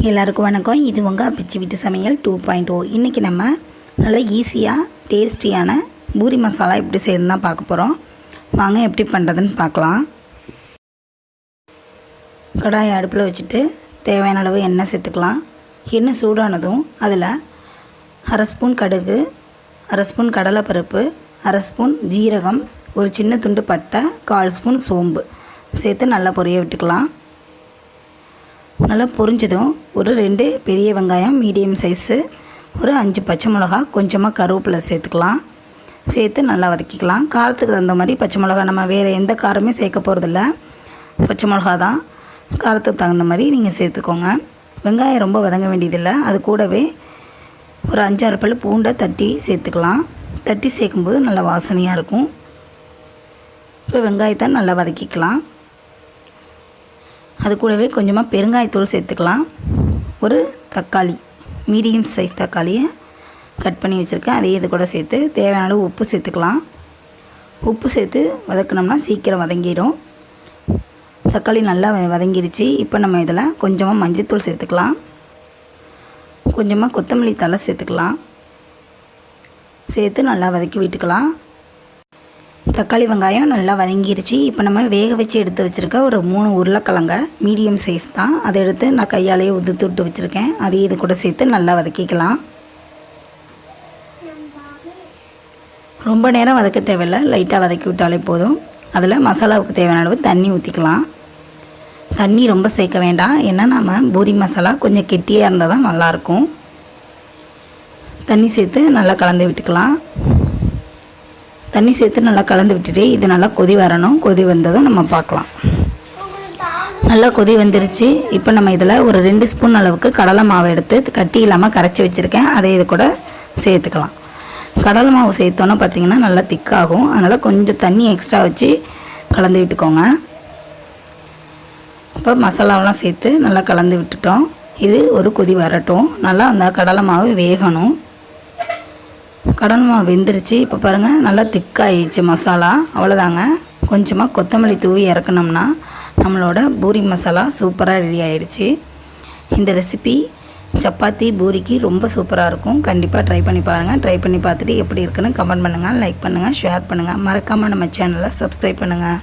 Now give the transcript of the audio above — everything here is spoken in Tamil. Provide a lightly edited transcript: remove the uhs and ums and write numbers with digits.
எல்லாருக்கும் வணக்கம். இது உங்கள் பிச்சி வீட்டு சமையல் 2.0. இன்றைக்கி நம்ம நல்லா ஈஸியாக டேஸ்டியான பூரி மசாலா எப்படி செய்யணும்னு தான் பார்க்க போகிறோம். வாங்க எப்படி பண்ணுறதுன்னு பார்க்கலாம். கடாயை அடுப்பில் வச்சுட்டு தேவையான அளவு எண்ணெய் சேர்த்துக்கலாம். எண்ணெய் சூடானதும் அதில் அரை ஸ்பூன் கடுகு, அரை ஸ்பூன் கடலைப்பருப்பு, அரை ஸ்பூன் ஜீரகம், ஒரு சின்ன துண்டு பட்டை, 1/4 ஸ்பூன் சோம்பு சேர்த்து நல்லா பொரிய விட்டுக்கலாம். நல்லா பொரிஞ்சதும் ஒரு 2 பெரிய வெங்காயம் மீடியம் சைஸு, ஒரு 5 பச்சை மிளகா, கொஞ்சமாக கருவேப்பிலை சேர்த்துக்கலாம். சேர்த்து நல்லா வதக்கிக்கலாம். காரத்துக்கு தகுந்த மாதிரி பச்சை மிளகா, நம்ம வேறு எந்த காரமே சேர்க்க போகிறதில்ல, பச்சை மிளகா தான். காரத்துக்கு தகுந்த மாதிரி நீங்கள் சேர்த்துக்கோங்க. வெங்காயம் ரொம்ப வதங்க வேண்டியதில்லை. அது கூடவே ஒரு 5-6 பல் பூண்டை தட்டி சேர்த்துக்கலாம். தட்டி சேர்க்கும்போது நல்லா வாசனையாக இருக்கும். இப்போ வெங்காயத்தை நல்லா வதக்கிக்கலாம். அது கூடவே கொஞ்சமாக பெருங்காயத்தூள் சேர்த்துக்கலாம். ஒரு தக்காளி, மீடியம் சைஸ் தக்காளியை கட் பண்ணி வச்சுருக்கேன், அதையே இது கூட சேர்த்து தேவையான அளவு உப்பு சேர்த்துக்கலாம். உப்பு சேர்த்து வதக்கினோம்னா சீக்கிரம் வதங்கிடும். தக்காளி நல்லா வதங்கிருச்சு. இப்போ நம்ம இதில் கொஞ்சமாக மஞ்சள்தூள் சேர்த்துக்கலாம். கொஞ்சமாக கொத்தமல்லி தழை சேர்த்துக்கலாம். சேர்த்து நல்லா வதக்கி விட்டுக்கலாம். தக்காளி வெங்காயம் நல்லா வதங்கிருச்சு. இப்போ நம்ம வேக வச்சு எடுத்து வச்சுருக்க ஒரு 3 உருளைக்கிழங்க மீடியம் சைஸ் தான், அதை எடுத்து நான் கையாலேயே உதுத்து விட்டு வச்சுருக்கேன். அதையும் இது கூட சேர்த்து நல்லா வதக்கிக்கலாம். ரொம்ப நேரம் வதக்க தேவையில்லை, லைட்டாக வதக்கி விட்டாலே போதும். அதில் மசாலாவுக்கு தேவையான அளவு தண்ணி ஊற்றிக்கலாம். தண்ணி ரொம்ப சேர்க்க வேண்டாம், ஏன்னா நம்ம பூரி மசாலா கொஞ்சம் கெட்டியாக இருந்தால் தான் நல்லாயிருக்கும். தண்ணி சேர்த்து நல்லா கலந்து விட்டுக்கலாம். தண்ணி சேர்த்து நல்லா கலந்து விட்டுட்டு இது நல்லா கொதி வரணும். கொதி வந்ததும் நம்ம பார்க்கலாம். நல்லா கொதி வந்துருச்சு. இப்போ நம்ம இதில் ஒரு 2 ஸ்பூன் அளவுக்கு கடலை மாவு எடுத்து கட்டி இல்லாமல் கரைச்சி வச்சுருக்கேன், அதை இது கூட சேர்த்துக்கலாம். கடலை மாவு சேர்த்தோன்னா பார்த்திங்கன்னா நல்லா திக்காகும். அதனால் கொஞ்சம் தண்ணி எக்ஸ்ட்ரா வச்சு கலந்து விட்டுக்கோங்க. இப்போ மசாலாவெலாம் சேர்த்து நல்லா கலந்து விட்டுட்டோம். இது ஒரு கொதி வரட்டும். நல்லா அந்த கடலை மாவு வேகணும். கடலை மாவு வெந்துருச்சு. இப்போ பாருங்கள், நல்லா திக்காயிடுச்சு மசாலா. அவ்வளோதாங்க. கொஞ்சமாக கொத்தமல்லி தூவி இறக்கணும்னா நம்மளோட பூரி மசாலா சூப்பராக ரெடி ஆகிடுச்சு. இந்த ரெசிபி சப்பாத்தி பூரிக்கு ரொம்ப சூப்பராக இருக்கும். கண்டிப்பாக ட்ரை பண்ணி பாருங்கள். ட்ரை பண்ணி பார்த்துட்டு எப்படி இருக்குன்னு கமெண்ட் பண்ணுங்கள், லைக் பண்ணுங்கள், ஷேர் பண்ணுங்கள். மறக்காமல் நம்ம சேனலை சப்ஸ்கிரைப் பண்ணுங்கள்.